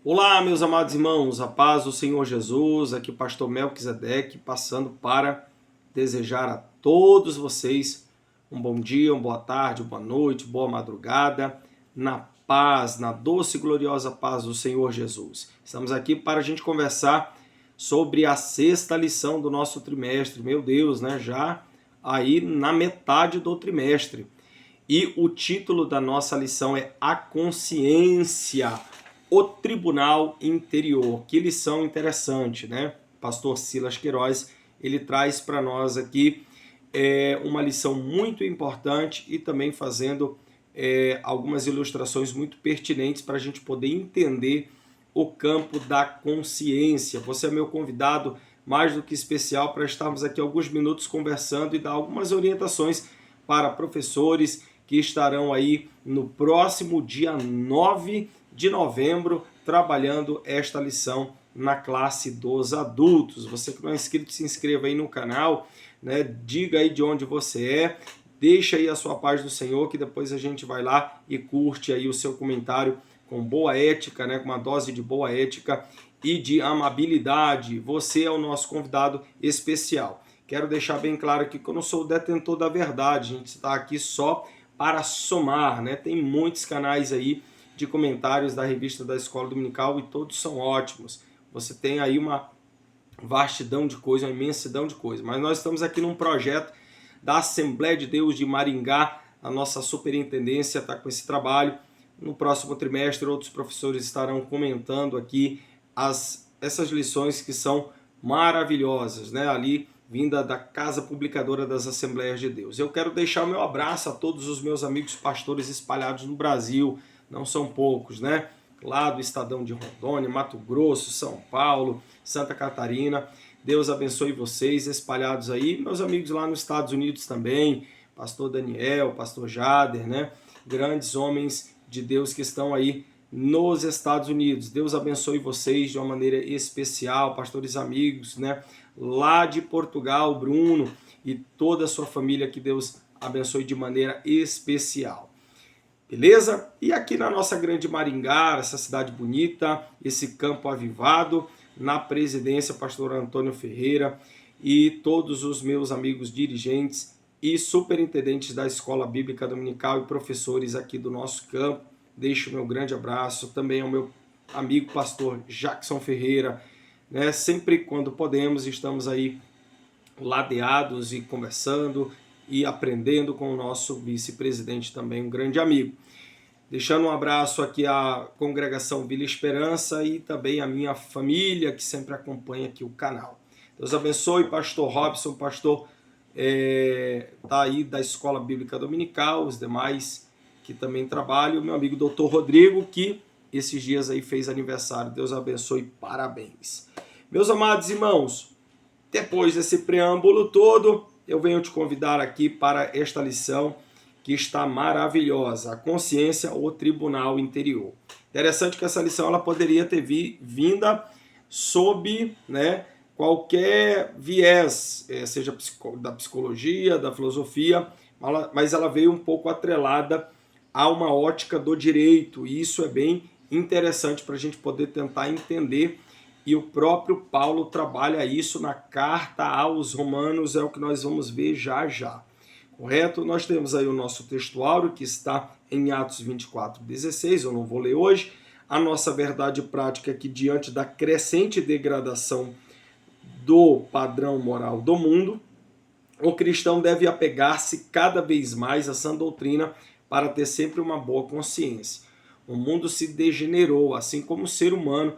Olá, meus amados irmãos, a paz do Senhor Jesus, aqui pastor Melquisedeque, passando para desejar a todos vocês um bom dia, uma boa tarde, boa noite, boa madrugada, na paz, na doce e gloriosa paz do Senhor Jesus. Estamos aqui para a gente conversar sobre a sexta lição do nosso trimestre, meu Deus, né? Já aí na metade do trimestre. E o título da nossa lição é A Consciência, o Tribunal Interior. Que lição interessante, né? Pastor Silas Queiroz, ele traz para nós aqui uma lição muito importante e também fazendo algumas ilustrações muito pertinentes para a gente poder entender o campo da consciência. Você é meu convidado mais do que especial para estarmos aqui alguns minutos conversando e dar algumas orientações para professores que estarão aí no próximo dia 9 de novembro trabalhando esta lição na classe dos adultos. Você que não é inscrito, se inscreva aí no canal, né? Diga aí de onde você é, deixa aí a sua paz do Senhor, que depois a gente vai lá e curte aí o seu comentário com boa ética, né? Com uma dose de boa ética e de amabilidade. Você é o nosso convidado especial. Quero deixar bem claro aqui que eu não sou o detentor da verdade, a gente está aqui só para somar, né? Tem muitos canais aí de comentários da revista da Escola Dominical e todos são ótimos. Você tem aí uma vastidão de coisa, uma imensidão de coisa. Mas nós estamos aqui num projeto da Assembleia de Deus de Maringá, a nossa superintendência está com esse trabalho. No próximo trimestre, outros professores estarão comentando aqui essas lições que são maravilhosas, né? Ali vinda da Casa Publicadora das Assembleias de Deus. Eu quero deixar o meu abraço a todos os meus amigos pastores espalhados no Brasil, não são poucos, né? Lá do Estadão de Rondônia, Mato Grosso, São Paulo, Santa Catarina. Deus abençoe vocês espalhados aí. Meus amigos lá nos Estados Unidos também, pastor Daniel, pastor Jader, né? Grandes homens de Deus que estão aí nos Estados Unidos. Deus abençoe vocês de uma maneira especial, pastores amigos, né? Lá de Portugal, Bruno e toda a sua família, que Deus abençoe de maneira especial. Beleza? E aqui na nossa grande Maringá, essa cidade bonita, esse campo avivado, na presidência, pastor Antônio Ferreira e todos os meus amigos dirigentes e superintendentes da Escola Bíblica Dominical e professores aqui do nosso campo. Deixo o meu grande abraço também ao meu amigo pastor Jackson Ferreira, né? Sempre quando podemos estamos aí ladeados e conversando e aprendendo com o nosso vice-presidente também, um grande amigo. Deixando um abraço aqui à congregação Vila Esperança e também à minha família que sempre acompanha aqui o canal. Deus abençoe, pastor Robson, pastor tá aí da Escola Bíblica Dominical, os demais que também trabalham, meu amigo doutor Rodrigo, que esses dias aí fez aniversário. Deus abençoe, parabéns. Meus amados irmãos, depois desse preâmbulo todo, eu venho te convidar aqui para esta lição que está maravilhosa, a consciência ou tribunal interior. Interessante que essa lição ela poderia ter vinda sob, né, qualquer viés, seja da psicologia, da filosofia, mas ela veio um pouco atrelada a uma ótica do direito, e isso é bem interessante para a gente poder tentar entender, e o próprio Paulo trabalha isso na carta aos Romanos, é o que nós vamos ver já já. Correto? Nós temos aí o nosso textuário que está em Atos 24:16, eu não vou ler hoje. A nossa verdade prática é que diante da crescente degradação do padrão moral do mundo, o cristão deve apegar-se cada vez mais a sã doutrina para ter sempre uma boa consciência. O mundo se degenerou, assim como o ser humano,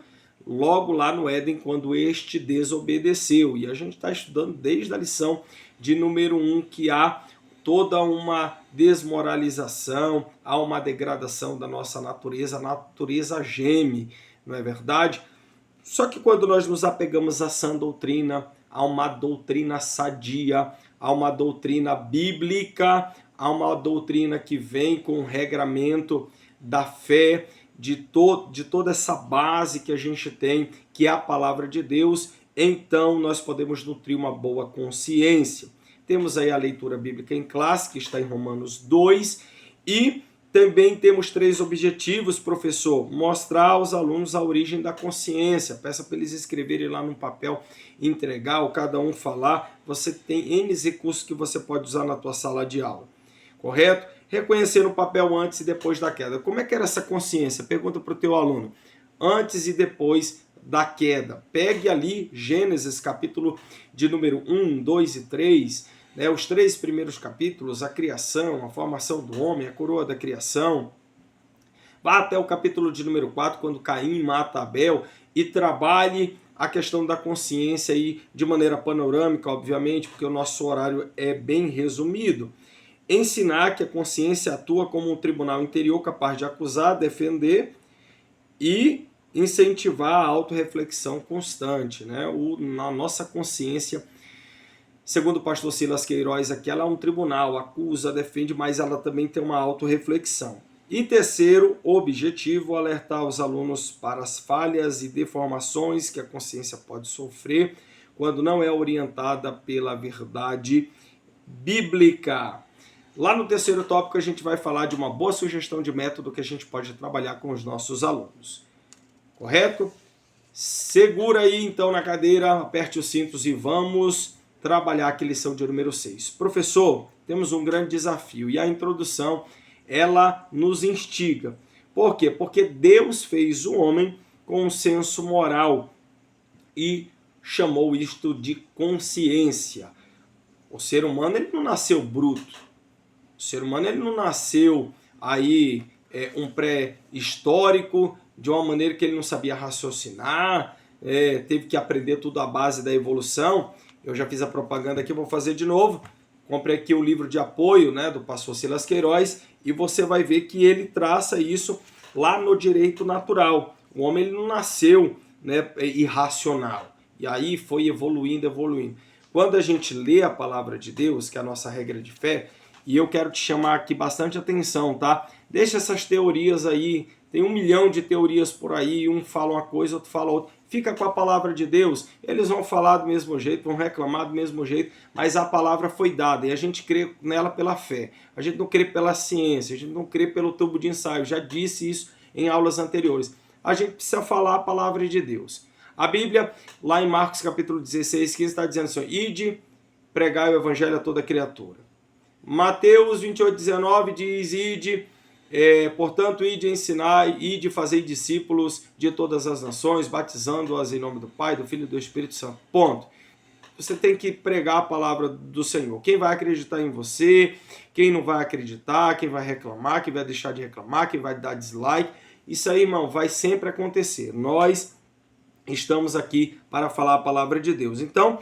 logo lá no Éden, quando este desobedeceu. E a gente está estudando desde a lição de número 1 que há toda uma desmoralização, há uma degradação da nossa natureza, a natureza geme, não é verdade? Só que quando nós nos apegamos à sã doutrina, a uma doutrina sadia, a uma doutrina bíblica, a uma doutrina que vem com o regramento da fé, de toda essa base que a gente tem, que é a palavra de Deus, então nós podemos nutrir uma boa consciência. Temos aí a leitura bíblica em classe, que está em Romanos 2, e Também temos 3 objetivos, professor. Mostrar aos alunos a origem da consciência. Peça para eles escreverem lá no papel, entregar, ou cada um falar. Você tem N recursos que você pode usar na tua sala de aula. Correto? Reconhecer o papel antes e depois da queda. Como é que era essa consciência? Pergunta para o teu aluno. Antes e depois da queda. Pegue ali Gênesis, capítulo de número 1, 2 e 3, né, os 3 primeiros capítulos, a criação, a formação do homem, a coroa da criação. Vá até o capítulo de número 4, quando Caim mata Abel, e trabalhe a questão da consciência aí de maneira panorâmica, obviamente, porque o nosso horário é bem resumido. Ensinar que a consciência atua como um tribunal interior capaz de acusar, defender e incentivar a autorreflexão constante, né? Na nossa consciência, segundo o pastor Silas Queiroz, aqui ela é um tribunal, acusa, defende, mas ela também tem uma autorreflexão. E terceiro objetivo, alertar os alunos para as falhas e deformações que a consciência pode sofrer quando não é orientada pela verdade bíblica. Lá no terceiro tópico a gente vai falar de uma boa sugestão de método que a gente pode trabalhar com os nossos alunos. Correto? Segura aí então na cadeira, aperte os cintos e vamos trabalhar aqui a lição de número 6. Professor, temos um grande desafio e a introdução, ela nos instiga. Por quê? Porque Deus fez o homem com um senso moral e chamou isto de consciência. O ser humano ele não nasceu bruto. O ser humano ele não nasceu aí um pré-histórico de uma maneira que ele não sabia raciocinar, teve que aprender tudo à base da evolução. Eu já fiz a propaganda aqui, vou fazer de novo. Compre aqui o livro de apoio, né, do pastor Silas Queiroz e você vai ver que ele traça isso lá no direito natural. O homem ele não nasceu, né, irracional. E aí foi evoluindo. Quando a gente lê a palavra de Deus, que é a nossa regra de fé, e eu quero te chamar aqui bastante atenção, tá? Deixa essas teorias aí, tem 1 milhão de teorias por aí, um fala uma coisa, outro fala outra. Fica com a palavra de Deus, eles vão falar do mesmo jeito, vão reclamar do mesmo jeito, mas a palavra foi dada e a gente crê nela pela fé. A gente não crê pela ciência, a gente não crê pelo tubo de ensaio, já disse isso em aulas anteriores. A gente precisa falar a palavra de Deus. A Bíblia, lá em Marcos capítulo 16, 15, está dizendo assim, ide, pregai o evangelho a toda criatura. Mateus 28, 19 diz, ide, portanto, ide ensinar, ide fazer discípulos de todas as nações, batizando-as em nome do Pai, do Filho e do Espírito Santo. Ponto. Você tem que pregar a palavra do Senhor. Quem vai acreditar em você, quem não vai acreditar, quem vai reclamar, quem vai deixar de reclamar, quem vai dar dislike, isso aí, irmão, vai sempre acontecer. Nós estamos aqui para falar a palavra de Deus. Então,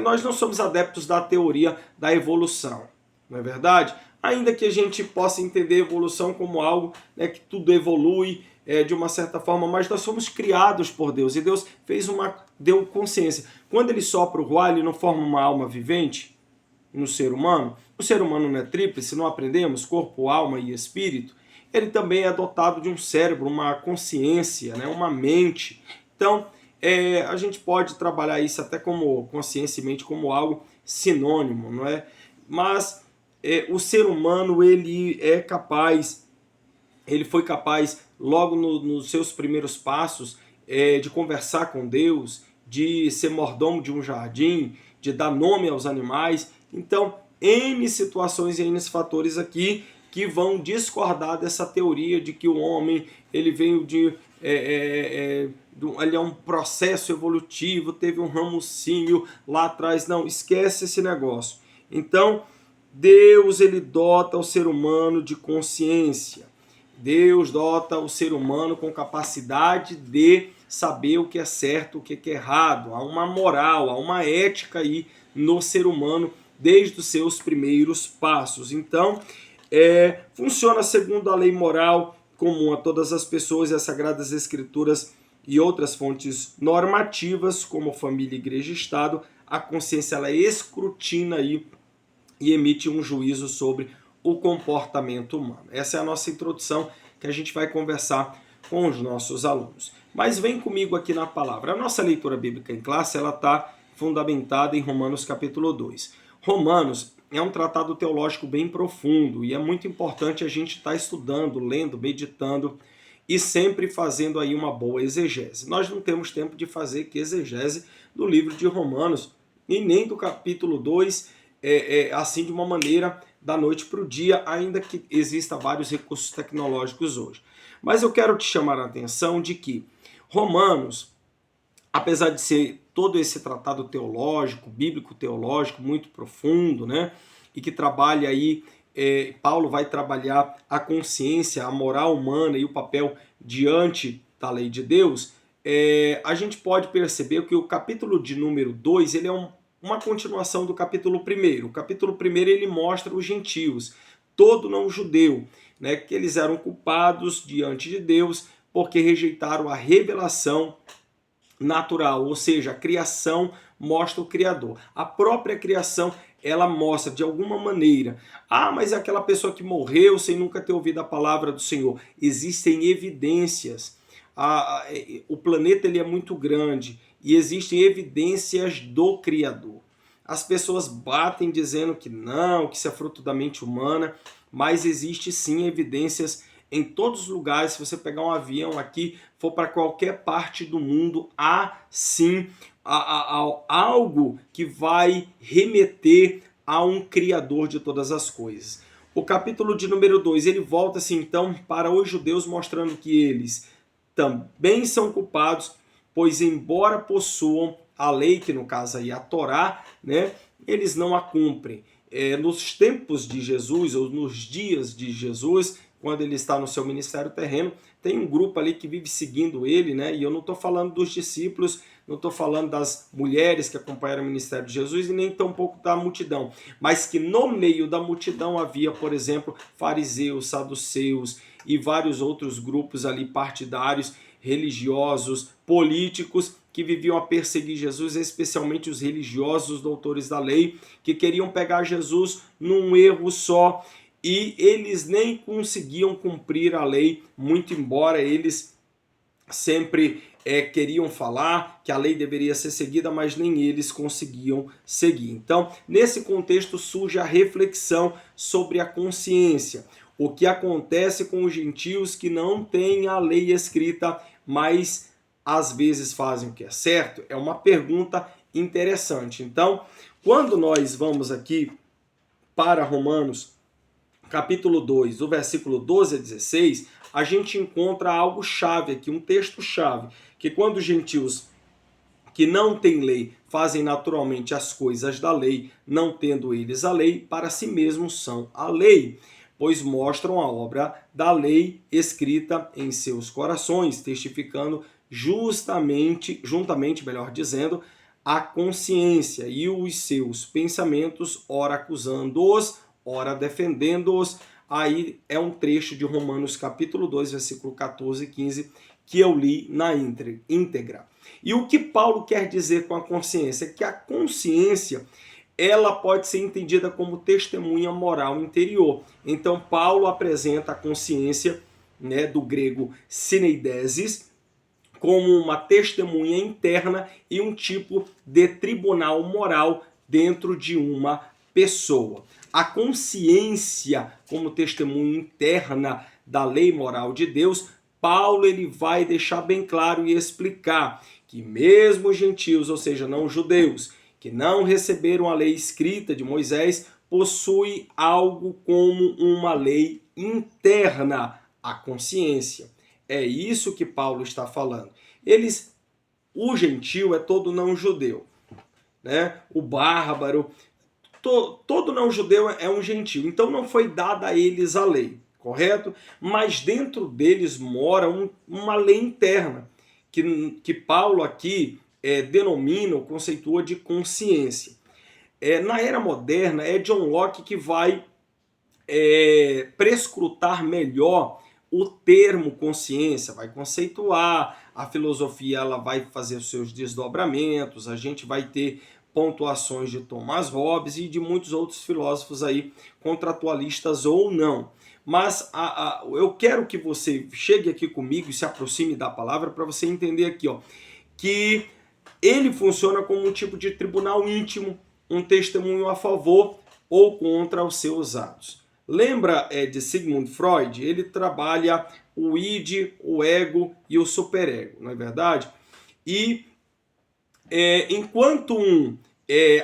nós não somos adeptos da teoria da evolução, não é verdade? Ainda que a gente possa entender a evolução como algo, né, que tudo evolui de uma certa forma, mas nós somos criados por Deus e Deus deu consciência. Quando ele sopra o ruá, ele não forma uma alma vivente no ser humano. O ser humano não é tríplice, não aprendemos, corpo, alma e espírito. Ele também é dotado de um cérebro, uma consciência, né, uma mente. Então, a gente pode trabalhar isso até como consciência e mente como algo sinônimo, não é? Mas o ser humano ele foi capaz logo nos seus primeiros passos de conversar com Deus, de ser mordomo de um jardim, de dar nome aos animais. Então, N situações e N fatores aqui que vão discordar dessa teoria de que o homem ele veio ele é um processo evolutivo, teve um ramocinho lá atrás. Não, esquece esse negócio. Então, Deus ele dota o ser humano de consciência. Deus dota o ser humano com capacidade de saber o que é certo, o que é errado. Há uma moral, há uma ética aí no ser humano desde os seus primeiros passos. Então, funciona segundo a lei moral comum a todas as pessoas e as Sagradas Escrituras e outras fontes normativas, como família, igreja e Estado. A consciência ela escrutina aí e emite um juízo sobre o comportamento humano. Essa é a nossa introdução que a gente vai conversar com os nossos alunos. Mas vem comigo aqui na palavra. A nossa leitura bíblica em classe ela está fundamentada em Romanos capítulo 2. Romanos é um tratado teológico bem profundo e é muito importante a gente estar estudando, lendo, meditando e sempre fazendo aí uma boa exegese. Nós não temos tempo de fazer que exegese do livro de Romanos e nem do capítulo 2, assim de uma maneira da noite para o dia, ainda que exista vários recursos tecnológicos hoje. Mas eu quero te chamar a atenção de que Romanos, apesar de ser todo esse tratado teológico, bíblico-teológico, muito profundo, né? E que trabalha aí, Paulo vai trabalhar a consciência, a moral humana e o papel diante da lei de Deus, a gente pode perceber que o capítulo de número 2, ele é uma continuação do capítulo 1. O capítulo 1 ele mostra os gentios, todo não judeu, né? Que eles eram culpados diante de Deus porque rejeitaram a revelação natural, ou seja, a criação mostra o Criador. A própria criação, ela mostra de alguma maneira, mas é aquela pessoa que morreu sem nunca ter ouvido a palavra do Senhor. Existem evidências. O planeta ele é muito grande e existem evidências do Criador. As pessoas batem dizendo que não, que isso é fruto da mente humana, mas existe sim evidências em todos os lugares. Se você pegar um avião aqui, for para qualquer parte do mundo, há sim algo que vai remeter a um Criador de todas as coisas. O capítulo de número 2, ele volta-se então para os judeus, mostrando que eles também são culpados, pois embora possuam a lei, que no caso aí é a Torá, né, eles não a cumprem. Nos tempos de Jesus, ou nos dias de Jesus, quando ele está no seu ministério terreno, tem um grupo ali que vive seguindo ele, né? E eu não estou falando dos discípulos, não estou falando das mulheres que acompanharam o ministério de Jesus e nem tampouco da multidão, mas que no meio da multidão havia, por exemplo, fariseus, saduceus e vários outros grupos ali partidários, religiosos, políticos, que viviam a perseguir Jesus, especialmente os religiosos, os doutores da lei, que queriam pegar Jesus num erro só, e eles nem conseguiam cumprir a lei, muito embora eles sempre queriam falar que a lei deveria ser seguida, mas nem eles conseguiam seguir. Então, nesse contexto surge a reflexão sobre a consciência. O que acontece com os gentios que não têm a lei escrita, mas às vezes fazem o que é certo? É uma pergunta interessante. Então, quando nós vamos aqui para Romanos, capítulo 2, do versículo 12 a 16, a gente encontra algo chave aqui, um texto chave, que quando os gentios que não têm lei fazem naturalmente as coisas da lei, não tendo eles a lei, para si mesmos são a lei, pois mostram a obra da lei escrita em seus corações, testificando juntamente, melhor dizendo, a consciência e os seus pensamentos, ora acusando-os, ora defendendo-os. Aí é um trecho de Romanos capítulo 2, versículo 14 e 15, que eu li na íntegra. E o que Paulo quer dizer com a consciência? É que a consciência, ela pode ser entendida como testemunha moral interior. Então Paulo apresenta a consciência, né, do grego syneidesis, como uma testemunha interna e um tipo de tribunal moral dentro de uma pessoa. A consciência como testemunha interna da lei moral de Deus, Paulo ele vai deixar bem claro e explicar que mesmo os gentios, ou seja, não judeus, que não receberam a lei escrita de Moisés, possuem algo como uma lei interna, a consciência. É isso que Paulo está falando. O gentio é todo não judeu, né? O bárbaro, todo não judeu é um gentio. Então não foi dada a eles a lei, correto? Mas dentro deles mora uma lei interna, que Paulo aqui denomina ou conceitua de consciência. Na era moderna, é John Locke que vai prescrutar melhor o termo consciência, vai conceituar, a filosofia ela vai fazer os seus desdobramentos, a gente vai ter pontuações de Thomas Hobbes e de muitos outros filósofos aí, contratualistas ou não. Mas eu quero que você chegue aqui comigo e se aproxime da palavra para você entender aqui, ó, que ele funciona como um tipo de tribunal íntimo, um testemunho a favor ou contra os seus atos. Lembra de Sigmund Freud? Ele trabalha o id, o ego e o superego, não é verdade? E enquanto um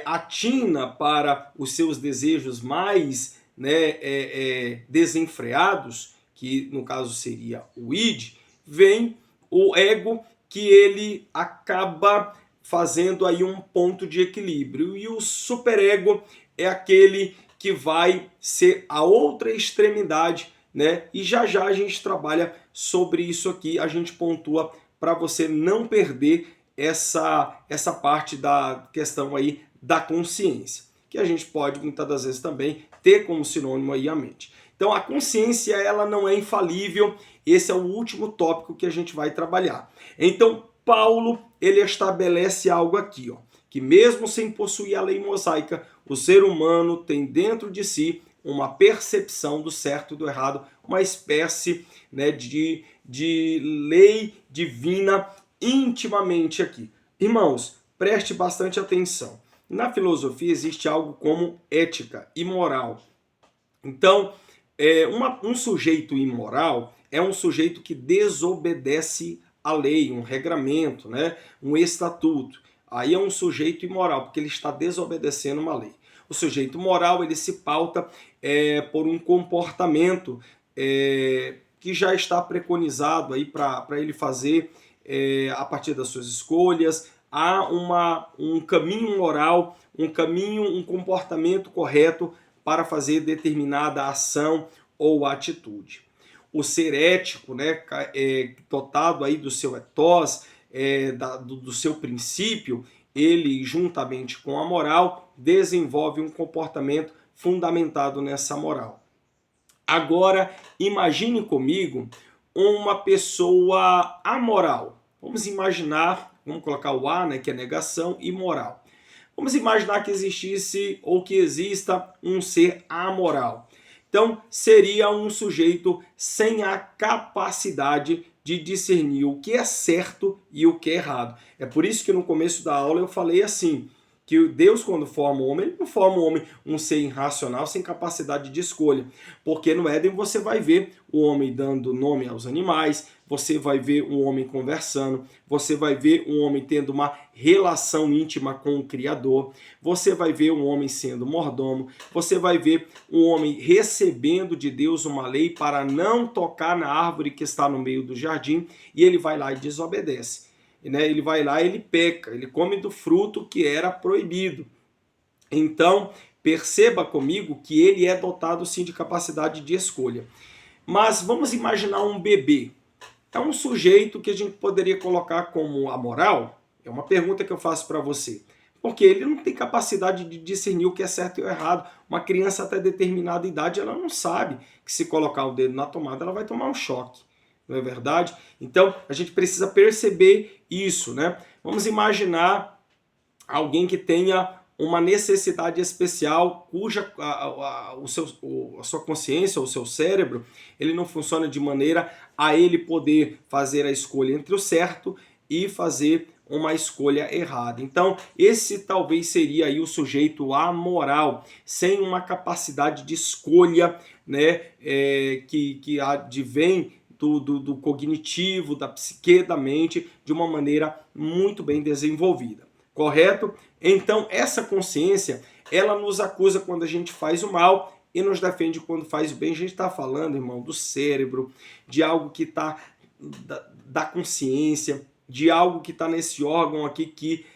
atina para os seus desejos mais, né, desenfreados, que no caso seria o id, vem o ego, que ele acaba fazendo aí um ponto de equilíbrio. E o superego é aquele que vai ser a outra extremidade, né? E já a gente trabalha sobre isso aqui, a gente pontua para você não perder essa parte da questão aí da consciência, que a gente pode muitas das vezes também ter como sinônimo aí a mente. Então a consciência, ela não é infalível, esse é o último tópico que a gente vai trabalhar. Então Paulo, ele estabelece algo aqui, ó, que mesmo sem possuir a lei mosaica, o ser humano tem dentro de si uma percepção do certo e do errado, uma espécie, né, de lei divina intimamente aqui. Irmãos, preste bastante atenção. Na filosofia existe algo como ética e moral. Então, um sujeito imoral é um sujeito que desobedece à lei, um regramento, né? Um estatuto. Aí é um sujeito imoral, porque ele está desobedecendo uma lei. O sujeito moral, ele se pauta por um comportamento que já está preconizado aí para ele fazer a partir das suas escolhas. Há um caminho moral, um comportamento correto para fazer determinada ação ou atitude. O ser ético, né, dotado aí do seu ethos, do seu princípio, ele, juntamente com a moral, desenvolve um comportamento fundamentado nessa moral. Agora, imagine comigo uma pessoa amoral. Vamos imaginar, vamos colocar o A, né, que é negação, e moral. Vamos imaginar que existisse ou que exista um ser amoral. Então, seria um sujeito sem a capacidade de discernir o que é certo e o que é errado. É por isso que no começo da aula eu falei assim, que Deus, quando forma o homem, ele não forma o homem um ser irracional, sem capacidade de escolha. Porque no Éden você vai ver o homem dando nome aos animais, você vai ver um homem conversando, você vai ver um homem tendo uma relação íntima com o Criador, você vai ver um homem sendo mordomo, você vai ver um homem recebendo de Deus uma lei para não tocar na árvore que está no meio do jardim, e ele vai lá e desobedece. Ele vai lá, ele peca, ele come do fruto que era proibido. Então, perceba comigo que ele é dotado sim de capacidade de escolha. Mas vamos imaginar um bebê. É um sujeito que a gente poderia colocar como amoral? É uma pergunta que eu faço para você. Porque ele não tem capacidade de discernir o que é certo e o errado. Uma criança até determinada idade, ela não sabe que se colocar o dedo na tomada, ela vai tomar um choque. Não é verdade? Então, a gente precisa perceber isso, né? Vamos imaginar alguém que tenha uma necessidade especial, cuja a sua consciência, o seu cérebro, ele não funciona de maneira a ele poder fazer a escolha entre o certo e fazer uma escolha errada. Então, esse talvez seria aí o sujeito amoral, sem uma capacidade de escolha, né, que advém do cognitivo, da psique, da mente, de uma maneira muito bem desenvolvida. Correto? Então, essa consciência, ela nos acusa quando a gente faz o mal e nos defende quando faz o bem. A gente está falando, irmão, do cérebro, de algo que está da consciência, de algo que está nesse órgão aqui que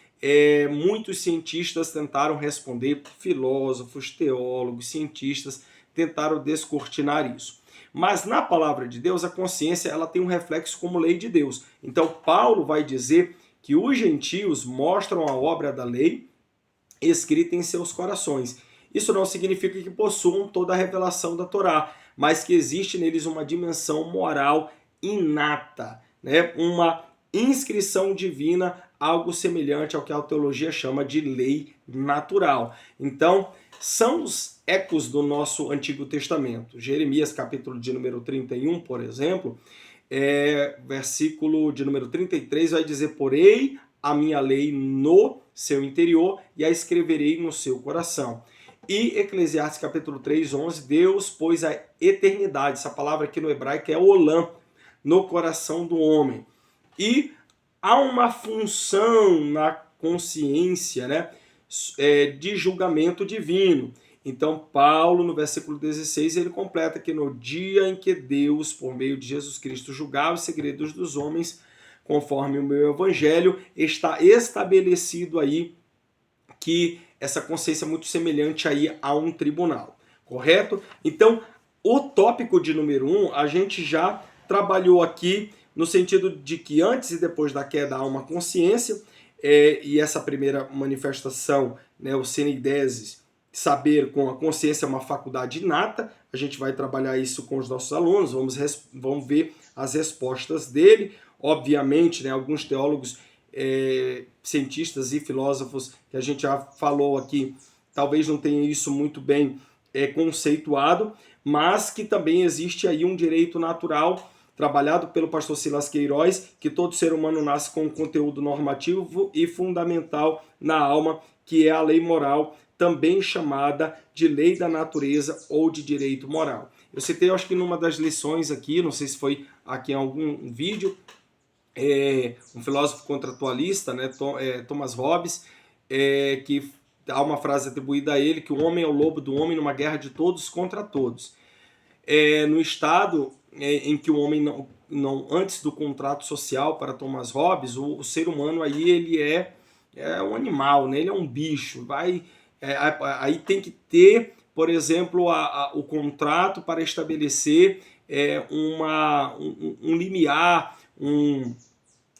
muitos cientistas tentaram responder, filósofos, teólogos, cientistas tentaram descortinar isso. Mas na palavra de Deus, a consciência ela tem um reflexo como lei de Deus. Então Paulo vai dizer que os gentios mostram a obra da lei escrita em seus corações. Isso não significa que possuam toda a revelação da Torá, mas que existe neles uma dimensão moral inata, né? Uma inscrição divina, algo semelhante ao que a teologia chama de lei natural. Então, são os ecos do nosso Antigo Testamento. Jeremias, capítulo de número 31, por exemplo, versículo de número 33, vai dizer: porei a minha lei no seu interior e a escreverei no seu coração. E Eclesiastes capítulo 3, 11, Deus pôs a eternidade, essa palavra aqui no hebraico é olam, no coração do homem. E há uma função na consciência, né, de julgamento divino. Então Paulo, no versículo 16, ele completa que no dia em que Deus, por meio de Jesus Cristo, julgar os segredos dos homens, conforme o meu evangelho, está estabelecido aí que essa consciência é muito semelhante aí a um tribunal, correto? Então, o tópico de número 1, a gente já trabalhou aqui no sentido de que antes e depois da queda há uma consciência, e essa primeira manifestação, né, o senideses, saber com a consciência é uma faculdade inata, a gente vai trabalhar isso com os nossos alunos, vamos ver as respostas dele. Obviamente, né, alguns teólogos, cientistas e filósofos que a gente já falou aqui, talvez não tenham isso muito bem conceituado, mas que também existe aí um direito natural trabalhado pelo pastor Silas Queiroz, que todo ser humano nasce com um conteúdo normativo e fundamental na alma, que é a lei moral, também chamada de lei da natureza ou de direito moral. Eu citei, acho que numa das lições aqui, não sei se foi aqui em algum vídeo, um filósofo contratualista, né, Thomas Hobbes, que há uma frase atribuída a ele, que o homem é o lobo do homem numa guerra de todos contra todos. No estado em que o homem não antes do contrato social, para Thomas Hobbes, o ser humano aí ele é um animal, né? Ele é um bicho. Aí tem que ter, por exemplo, o contrato para estabelecer um limiar,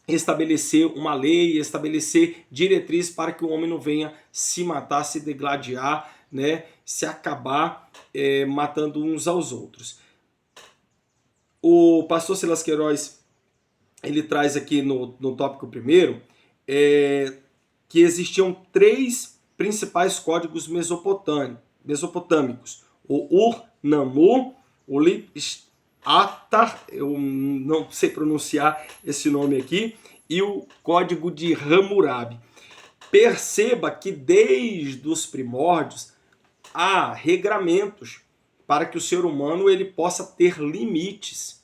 estabelecer uma lei, estabelecer diretriz para que o homem não venha se matar, se degladiar, né? Se acabar matando uns aos outros. O pastor Silas Queiroz, ele traz aqui no tópico primeiro, que existiam 3 principais códigos mesopotâmicos. O Ur-Nammu, o Lip-Atar, eu não sei pronunciar esse nome aqui, e o código de Hammurabi. Perceba que desde os primórdios há regramentos para que o ser humano ele possa ter limites.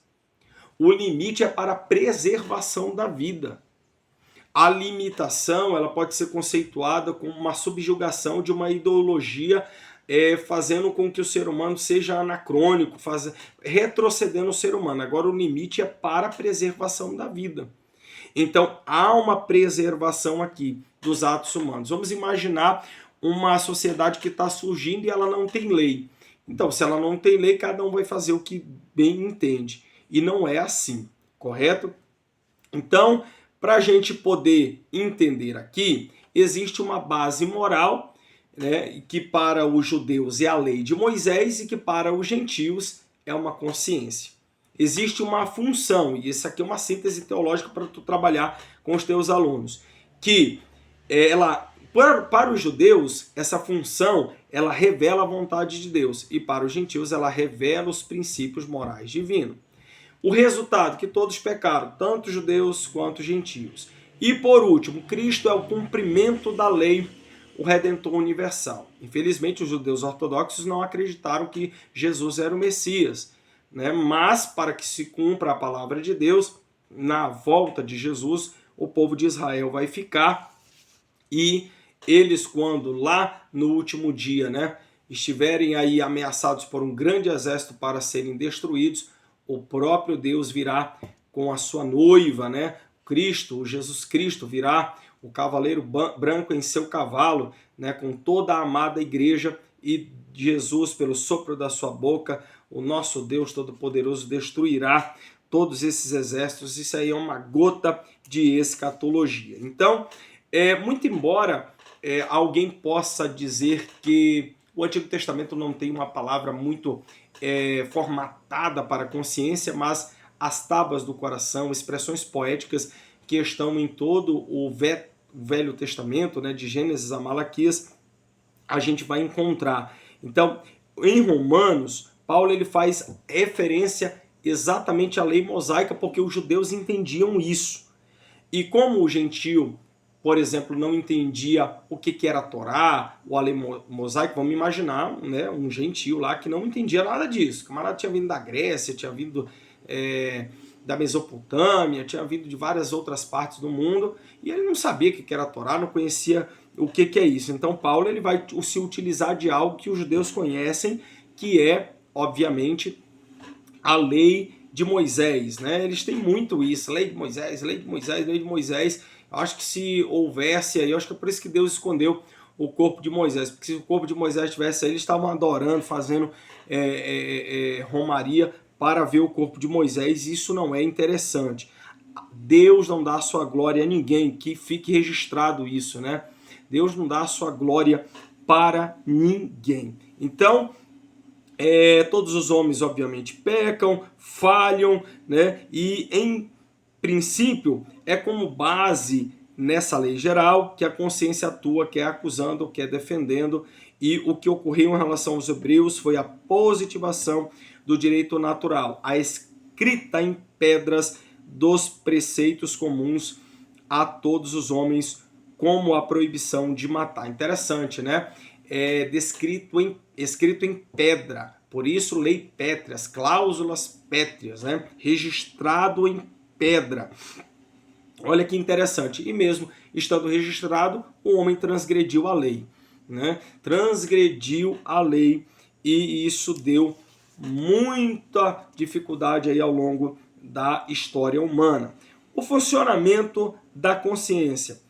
O limite é para a preservação da vida. A limitação ela pode ser conceituada como uma subjugação de uma ideologia, fazendo com que o ser humano seja anacrônico, retrocedendo o ser humano. Agora o limite é para a preservação da vida. Então há uma preservação aqui dos atos humanos. Vamos imaginar uma sociedade que está surgindo e ela não tem lei. Então, se ela não tem lei, cada um vai fazer o que bem entende. E não é assim, correto? Então, para a gente poder entender aqui, existe uma base moral, né, que para os judeus é a lei de Moisés e que para os gentios é uma consciência. Existe uma função, e isso aqui é uma síntese teológica para tu trabalhar com os teus alunos, que para os judeus, essa função ela revela a vontade de Deus, e para os gentios ela revela os princípios morais divinos. O resultado, que todos pecaram, tanto judeus quanto gentios. E por último, Cristo é o cumprimento da lei, o Redentor universal. Infelizmente, os judeus ortodoxos não acreditaram que Jesus era o Messias, né? Mas para que se cumpra a palavra de Deus, na volta de Jesus, o povo de Israel vai ficar, e eles, quando lá no último dia, né, estiverem aí ameaçados por um grande exército para serem destruídos, o próprio Deus virá com a sua noiva, né? Cristo, o Jesus Cristo, virá o cavaleiro branco em seu cavalo, né, com toda a amada igreja, e Jesus, pelo sopro da sua boca, o nosso Deus Todo-Poderoso destruirá todos esses exércitos. Isso aí é uma gota de escatologia. Então, muito embora alguém possa dizer que o Antigo Testamento não tem uma palavra muito formatada para a consciência, mas as tábuas do coração, expressões poéticas que estão em todo o Velho Testamento, né, de Gênesis a Malaquias, a gente vai encontrar. Então, em Romanos, Paulo ele faz referência exatamente à lei mosaica, porque os judeus entendiam isso. E como o gentio, por exemplo, não entendia o que era a Torá, o a lei mosaica. Vamos imaginar, né, um gentio lá que não entendia nada disso. O camarada tinha vindo da Grécia, tinha vindo da Mesopotâmia, tinha vindo de várias outras partes do mundo, e ele não sabia o que era a Torá, não conhecia o que é isso. Então Paulo ele vai se utilizar de algo que os judeus conhecem, que é, obviamente, a lei de Moisés, né? Eles têm muito isso, lei de Moisés, lei de Moisés, lei de Moisés. Eu acho que se houvesse aí, eu acho que é por isso que Deus escondeu o corpo de Moisés, porque se o corpo de Moisés estivesse aí, eles estavam adorando, fazendo romaria para ver o corpo de Moisés, e isso não é interessante. Deus não dá a sua glória a ninguém, que fique registrado isso, né? Deus não dá a sua glória para ninguém. Então, todos os homens, obviamente, pecam, falham, né? E, em princípio, é como base nessa lei geral que a consciência atua, quer acusando, quer defendendo, e o que ocorreu em relação aos hebreus foi a positivação do direito natural, a escrita em pedras dos preceitos comuns a todos os homens, como a proibição de matar. Interessante, né? Escrito em pedra, por isso lei pétreas, cláusulas pétreas, né? Registrado em pedra. Olha que interessante. E mesmo estando registrado, o homem transgrediu a lei, né? Transgrediu a lei, e isso deu muita dificuldade aí ao longo da história humana. O funcionamento da consciência.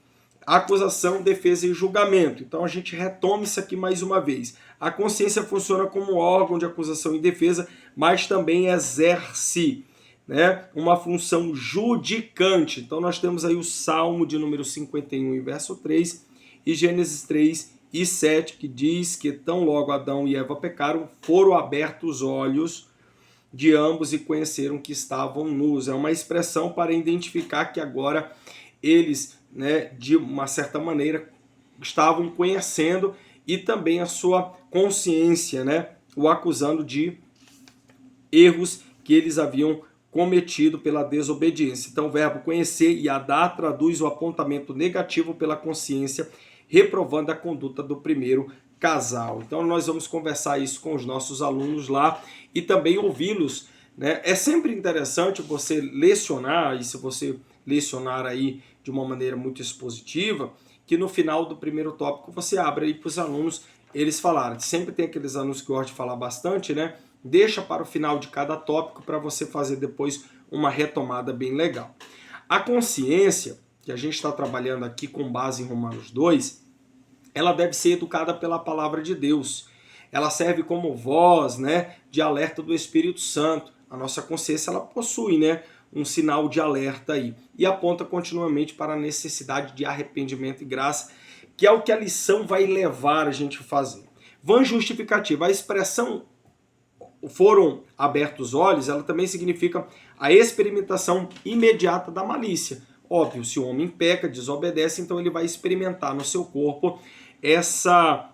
Acusação, defesa e julgamento. Então a gente retoma isso aqui mais uma vez. A consciência funciona como órgão de acusação e defesa, mas também exerce, né, uma função judicante. Então nós temos aí o Salmo de número 51 e verso 3 e Gênesis 3 e 7, que diz que tão logo Adão e Eva pecaram, foram abertos os olhos de ambos e conheceram que estavam nus. É uma expressão para identificar que agora eles, né, de uma certa maneira, estavam conhecendo, e também a sua consciência, né, o acusando de erros que eles haviam cometido pela desobediência. Então o verbo conhecer e adar traduz o apontamento negativo pela consciência, reprovando a conduta do primeiro casal. Então nós vamos conversar isso com os nossos alunos lá e também ouvi-los, né? É sempre interessante você lecionar, e se você lecionar aí de uma maneira muito expositiva, que no final do primeiro tópico você abre aí para os alunos eles falarem. Sempre tem aqueles alunos que gostam de falar bastante, né? Deixa para o final de cada tópico para você fazer depois uma retomada bem legal. A consciência, que a gente está trabalhando aqui com base em Romanos 2, ela deve ser educada pela palavra de Deus. Ela serve como voz, né, de alerta do Espírito Santo. A nossa consciência ela possui, né, um sinal de alerta aí, e aponta continuamente para a necessidade de arrependimento e graça, que é o que a lição vai levar a gente a fazer. Van justificativa, a expressão foram abertos os olhos, ela também significa a experimentação imediata da malícia. Óbvio, se o homem peca, desobedece, então ele vai experimentar no seu corpo essa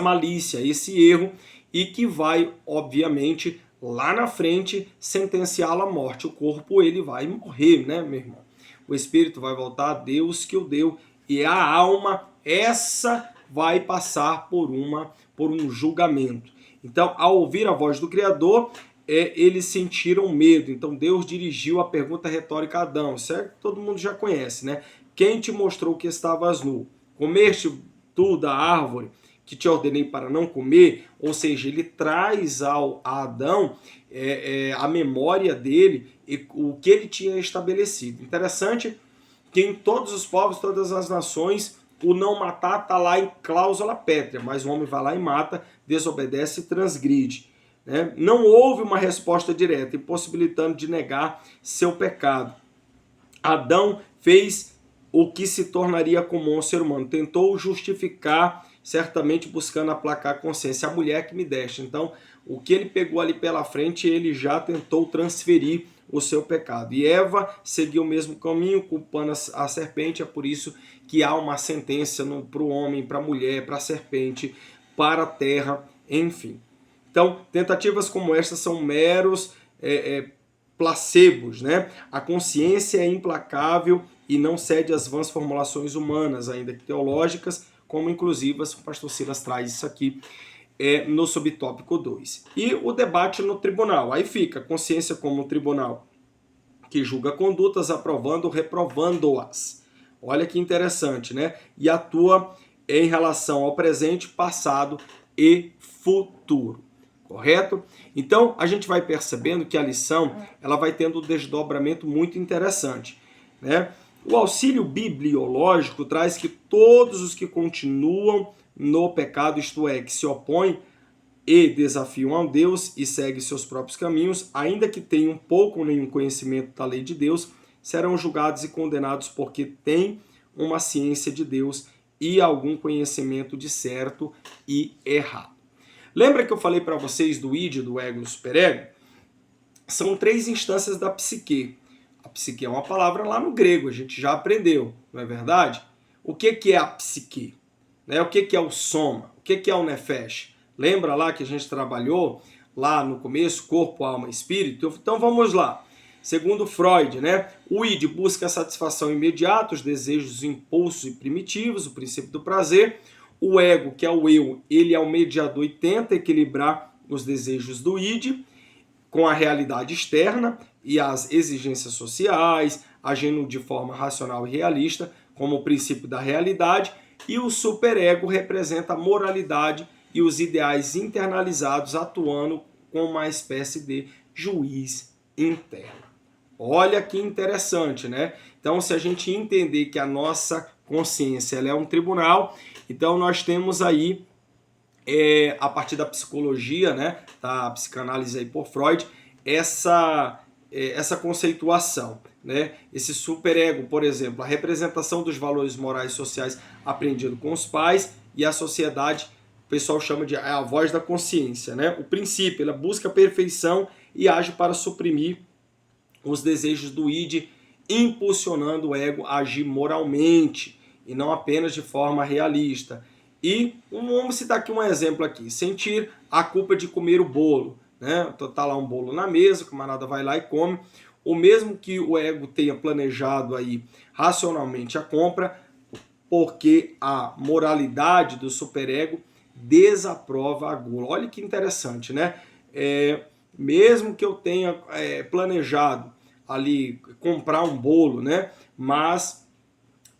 malícia, esse erro, e que vai, obviamente, lá na frente, sentenciá-lo à morte. O corpo ele vai morrer, né, meu irmão? O espírito vai voltar a Deus que o deu, e a alma, essa vai passar por um julgamento. Então, ao ouvir a voz do Criador, eles sentiram medo. Então, Deus dirigiu a pergunta retórica a Adão. Isso todo mundo já conhece, né? Quem te mostrou que estavas nu? Comeste tu da árvore que te ordenei para não comer? Ou seja, ele traz a Adão a memória dele e o que ele tinha estabelecido. Interessante que em todos os povos, todas as nações, o não matar está lá em cláusula pétrea, mas o homem vai lá e mata, desobedece e transgride, né? Não houve uma resposta direta, impossibilitando de negar seu pecado. Adão fez o que se tornaria comum ao ser humano, tentou justificar, certamente buscando aplacar a consciência. A mulher que me deste. Então, o que ele pegou ali pela frente, ele já tentou transferir o seu pecado. E Eva seguiu o mesmo caminho, culpando a serpente. É por isso que há uma sentença para o homem, para a mulher, para a serpente, para a terra, enfim. Então, tentativas como estas são meros placebos, né? A consciência é implacável e não cede às vãs formulações humanas, ainda que teológicas, como inclusivas. O pastor Silas traz isso aqui no subtópico 2. E o debate no tribunal. Aí fica consciência como tribunal que julga condutas, aprovando ou reprovando-as. Olha que interessante, né? E atua em relação ao presente, passado e futuro. Correto? Então, a gente vai percebendo que a lição ela vai tendo um desdobramento muito interessante, né? O auxílio bibliológico traz que todos os que continuam no pecado, isto é, que se opõem e desafiam a Deus e seguem seus próprios caminhos, ainda que tenham pouco ou nenhum conhecimento da lei de Deus, serão julgados e condenados porque têm uma ciência de Deus e algum conhecimento de certo e errado. Lembra que eu falei para vocês do id, do ego e do superego? São 3 instâncias da psique. A psique é uma palavra lá no grego, a gente já aprendeu, não é verdade? O que é a psique? O que é o soma? O que é o nefesh? Lembra lá que a gente trabalhou lá no começo, corpo, alma e espírito? Então vamos lá. Segundo Freud, né? O id busca a satisfação imediata, os desejos, impulsos e primitivos, o princípio do prazer. O ego, que é o eu, ele é o mediador e tenta equilibrar os desejos do id com a realidade externa e as exigências sociais, agindo de forma racional e realista, como o princípio da realidade. E o superego representa a moralidade e os ideais internalizados, atuando como uma espécie de juiz interno. Olha que interessante, né? Então, se a gente entender que a nossa consciência ela é um tribunal, então nós temos aí, a partir da psicologia, né, da psicanálise aí por Freud, essa conceituação, né? Esse superego, por exemplo, a representação dos valores morais e sociais aprendido com os pais, e a sociedade, o pessoal chama de a voz da consciência, né? O princípio, ela busca a perfeição e age para suprimir os desejos do id, impulsionando o ego a agir moralmente e não apenas de forma realista. E vamos citar aqui um exemplo aqui, sentir a culpa de comer o bolo, né? Tá lá um bolo na mesa, o camarada vai lá e come, o mesmo que o ego tenha planejado aí racionalmente a compra, porque a moralidade do superego desaprova a gula. Olha que interessante, né? Mesmo que eu tenha planejado ali comprar um bolo, né? Mas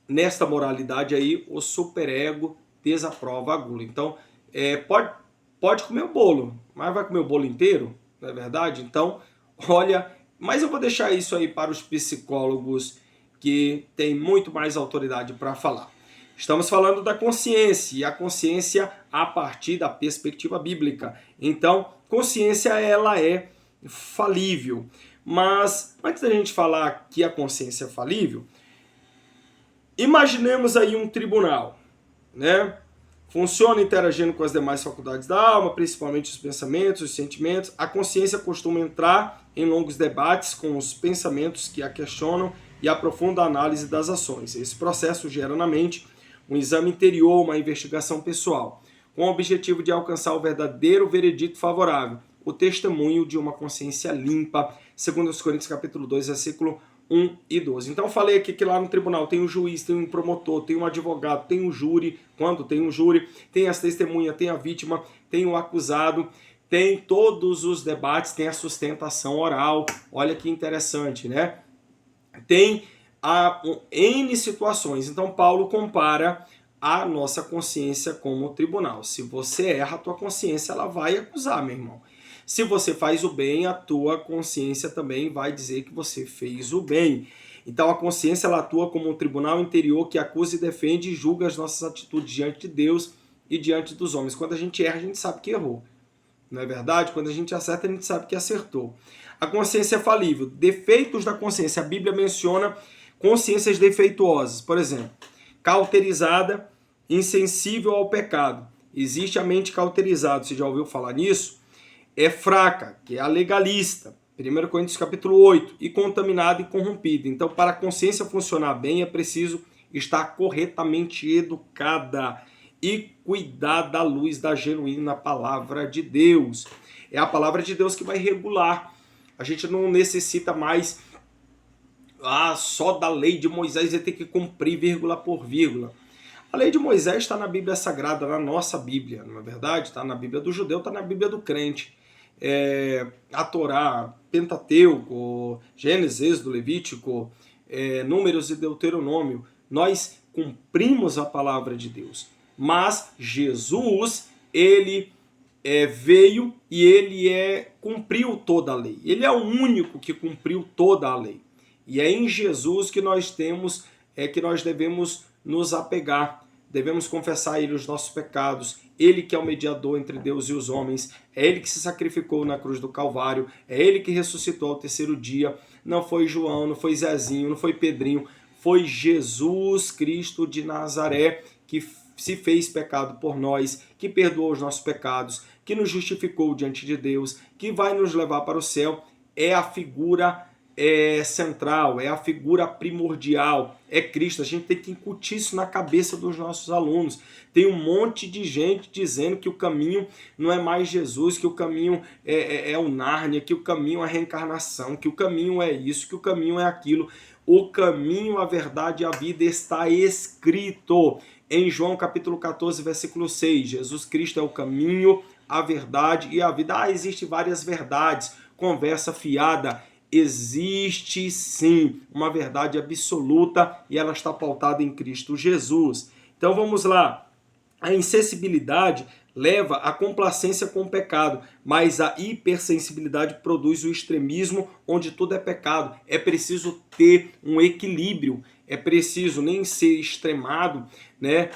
nesta moralidade aí, o superego desaprova a gula. Então, pode comer o bolo, mas vai comer o bolo inteiro, não é verdade? Então, olha, mas eu vou deixar isso aí para os psicólogos que têm muito mais autoridade para falar. Estamos falando da consciência, e a consciência a partir da perspectiva bíblica. Então, consciência ela é falível. Mas, antes da gente falar que a consciência é falível, imaginemos aí um tribunal, né? Funciona interagindo com as demais faculdades da alma, principalmente os pensamentos, os sentimentos. A consciência costuma entrar em longos debates com os pensamentos que a questionam e aprofunda a análise das ações. Esse processo gera na mente um exame interior, uma investigação pessoal, com o objetivo de alcançar o verdadeiro veredito favorável, o testemunho de uma consciência limpa, segundo os Coríntios capítulo 2, versículo 1 e 12. Então eu falei aqui que lá no tribunal tem um juiz, tem um promotor, tem um advogado, tem um júri, quando tem um júri, tem as testemunhas, tem a vítima, tem o acusado, tem todos os debates, tem a sustentação oral. Olha que interessante, né? Tem N situações. Então Paulo compara a nossa consciência como tribunal. Se você erra, a tua consciência ela vai acusar, meu irmão. Se você faz o bem, a tua consciência também vai dizer que você fez o bem. Então a consciência ela atua como um tribunal interior que acusa e defende e julga as nossas atitudes diante de Deus e diante dos homens. Quando a gente erra, a gente sabe que errou. Não é verdade? Quando a gente acerta, a gente sabe que acertou. A consciência é falível. Defeitos da consciência. A Bíblia menciona consciências defeituosas. Por exemplo, cauterizada, insensível ao pecado. Existe a mente cauterizada. Você já ouviu falar nisso? É fraca, que é a legalista. 1 Coríntios capítulo 8. E contaminada e corrompida. Então, para a consciência funcionar bem, é preciso estar corretamente educada e cuidar da luz da genuína palavra de Deus. É a palavra de Deus que vai regular. A gente não necessita mais só da lei de Moisés ia ter que cumprir vírgula por vírgula. A lei de Moisés está na Bíblia Sagrada, na nossa Bíblia, não é verdade? Está na Bíblia do judeu, está na Bíblia do crente. A Torá, Pentateuco, Gênesis, Êxodo, Levítico, Números e Deuteronômio, nós cumprimos a palavra de Deus. Mas Jesus, ele veio e ele cumpriu toda a lei. Ele é o único que cumpriu toda a lei. E é em Jesus que nós temos, que nós devemos nos apegar. Devemos confessar a Ele os nossos pecados. Ele que é o mediador entre Deus e os homens. É Ele que se sacrificou na cruz do Calvário. É Ele que ressuscitou ao terceiro dia. Não foi João, não foi Zezinho, não foi Pedrinho. Foi Jesus Cristo de Nazaré que se fez pecado por nós, que perdoou os nossos pecados, que nos justificou diante de Deus, que vai nos levar para o céu. É a figura central, é a figura primordial, é Cristo. A gente tem que incutir isso na cabeça dos nossos alunos. Tem um monte de gente dizendo que o caminho não é mais Jesus, que o caminho é o Nárnia, que o caminho é a reencarnação, que o caminho é isso, que o caminho é aquilo. O caminho, a verdade e a vida está escrito em João capítulo 14, versículo 6. Jesus Cristo é o caminho, a verdade e a vida. Existem várias verdades, conversa fiada. Existe sim uma verdade absoluta e ela está pautada em Cristo Jesus. Então vamos lá. A insensibilidade leva à complacência com o pecado, mas a hipersensibilidade produz o extremismo onde tudo é pecado. É preciso ter um equilíbrio, é preciso nem ser extremado, né?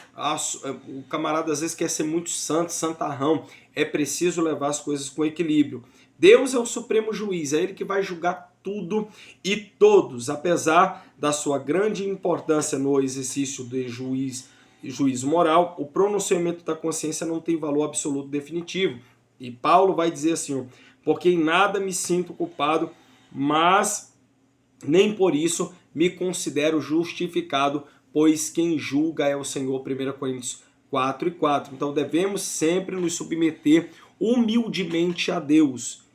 O camarada às vezes quer ser muito santo, santarrão. É preciso levar as coisas com equilíbrio. Deus é o supremo juiz, é Ele que vai julgar tudo e todos, apesar da sua grande importância no exercício de juízo moral. O pronunciamento da consciência não tem valor absoluto definitivo. E Paulo vai dizer assim, porque em nada me sinto culpado, mas nem por isso me considero justificado, pois quem julga é o Senhor, 1 Coríntios 4:4. Então devemos sempre nos submeter humildemente a Deus,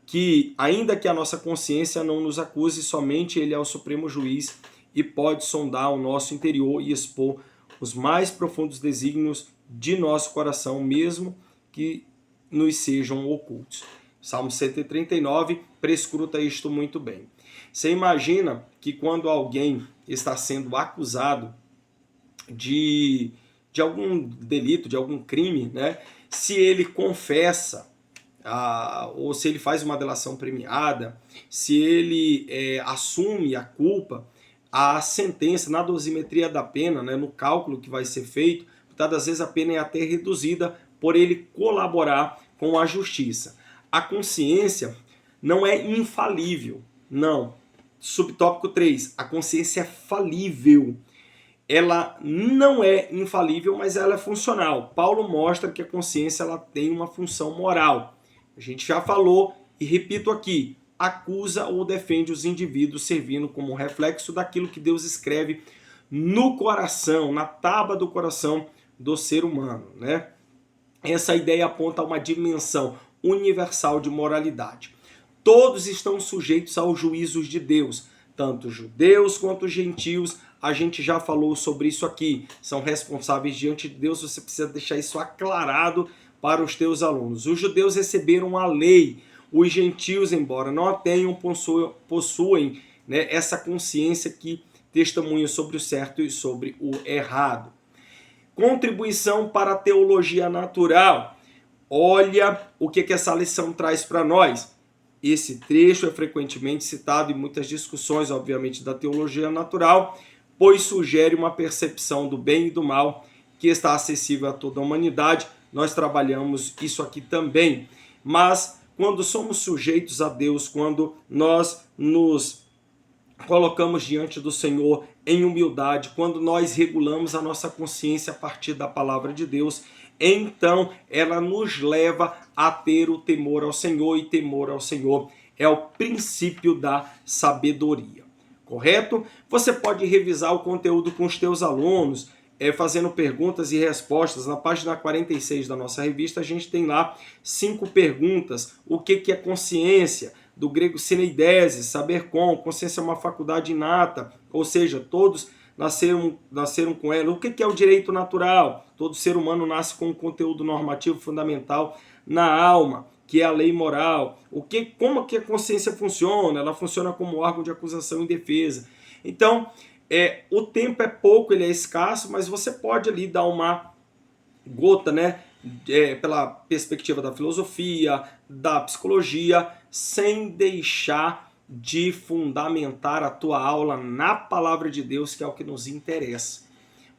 que ainda que a nossa consciência não nos acuse, somente Ele é o supremo juiz e pode sondar o nosso interior e expor os mais profundos desígnios de nosso coração, mesmo que nos sejam ocultos. Salmo 139 prescruta isto muito bem. Você imagina que quando alguém está sendo acusado de algum delito, de algum crime, né? Se ele confessa, ou se ele faz uma delação premiada, se ele assume a culpa, a sentença, na dosimetria da pena, né, no cálculo que vai ser feito, muitas vezes a pena é até reduzida por ele colaborar com a justiça. A consciência não é infalível, não. Subtópico 3, a consciência é falível. Ela não é infalível, mas ela é funcional. Paulo mostra que a consciência ela tem uma função moral. A gente já falou e repito aqui, acusa ou defende os indivíduos servindo como reflexo daquilo que Deus escreve no coração, na tábua do coração do ser humano, né? Essa ideia aponta a uma dimensão universal de moralidade. Todos estão sujeitos aos juízos de Deus, tanto judeus quanto gentios. A gente já falou sobre isso aqui. São responsáveis diante de Deus. Você precisa deixar isso aclarado para os teus alunos. Os judeus receberam a lei. Os gentios, embora não a tenham, possuem, né, essa consciência que testemunha sobre o certo e sobre o errado. Contribuição para a teologia natural. Olha o que essa lição traz para nós. Esse trecho é frequentemente citado em muitas discussões, obviamente, da teologia natural, pois sugere uma percepção do bem e do mal que está acessível a toda a humanidade. Nós trabalhamos isso aqui também. Mas quando somos sujeitos a Deus, quando nós nos colocamos diante do Senhor em humildade, quando nós regulamos a nossa consciência a partir da palavra de Deus, então ela nos leva a ter o temor ao Senhor, e temor ao Senhor é o princípio da sabedoria, correto? Você pode revisar o conteúdo com os teus alunos, fazendo perguntas e respostas. Na página 46 da nossa revista, a gente tem lá 5 perguntas. O que é consciência? do grego sineidesis, saber com, consciência é uma faculdade inata, ou seja, todos nasceram com ela. O que é o direito natural? Todo ser humano nasce com um conteúdo normativo fundamental na alma, que é a lei moral. Como que a consciência funciona? Ela funciona como órgão de acusação e defesa. Então, o tempo é pouco, ele é escasso, mas você pode ali dar uma gota, né, pela perspectiva da filosofia, da psicologia, sem deixar de fundamentar a tua aula na palavra de Deus, que é o que nos interessa.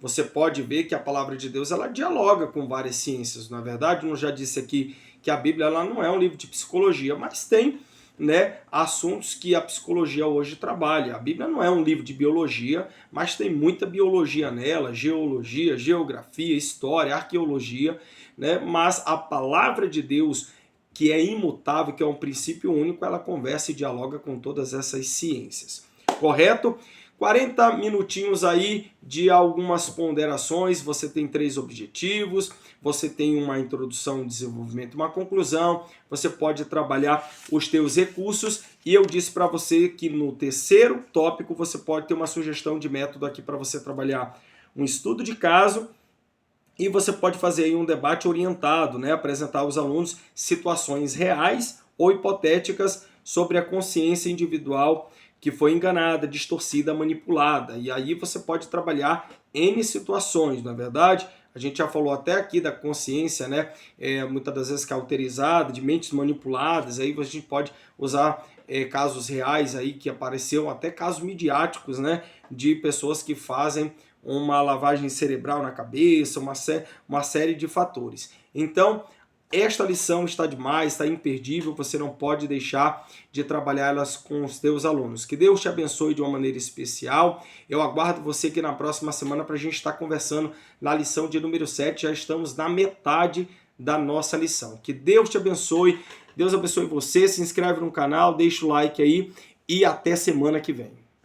Você pode ver que a palavra de Deus ela dialoga com várias ciências, na verdade. Eu já disse aqui que a Bíblia ela não é um livro de psicologia, mas tem, né, assuntos que a psicologia hoje trabalha. A Bíblia não é um livro de biologia, mas tem muita biologia nela, geologia, geografia, história, arqueologia, né? Mas a palavra de Deus, que é imutável, que é um princípio único, ela conversa e dialoga com todas essas ciências. Correto? 40 minutinhos aí de algumas ponderações. Você tem 3 objetivos, você tem uma introdução, um desenvolvimento, uma conclusão, você pode trabalhar os teus recursos, e eu disse para você que no terceiro tópico você pode ter uma sugestão de método aqui para você trabalhar um estudo de caso, e você pode fazer aí um debate orientado, né? Apresentar aos alunos situações reais ou hipotéticas sobre a consciência individual que foi enganada, distorcida, manipulada. E aí você pode trabalhar N situações, na verdade. A gente já falou até aqui da consciência, né? Muitas das vezes cauterizada, de mentes manipuladas. Aí a gente pode usar casos reais aí que apareceram, até casos midiáticos, né? De pessoas que fazem uma lavagem cerebral na cabeça, uma série de fatores. Então, esta lição está demais, está imperdível, você não pode deixar de trabalhá-las com os teus alunos. Que Deus te abençoe de uma maneira especial. Eu aguardo você aqui na próxima semana para a gente estar conversando na lição de número 7. Já estamos na metade da nossa lição. Que Deus te abençoe, Deus abençoe você, se inscreve no canal, deixa o like aí e até semana que vem.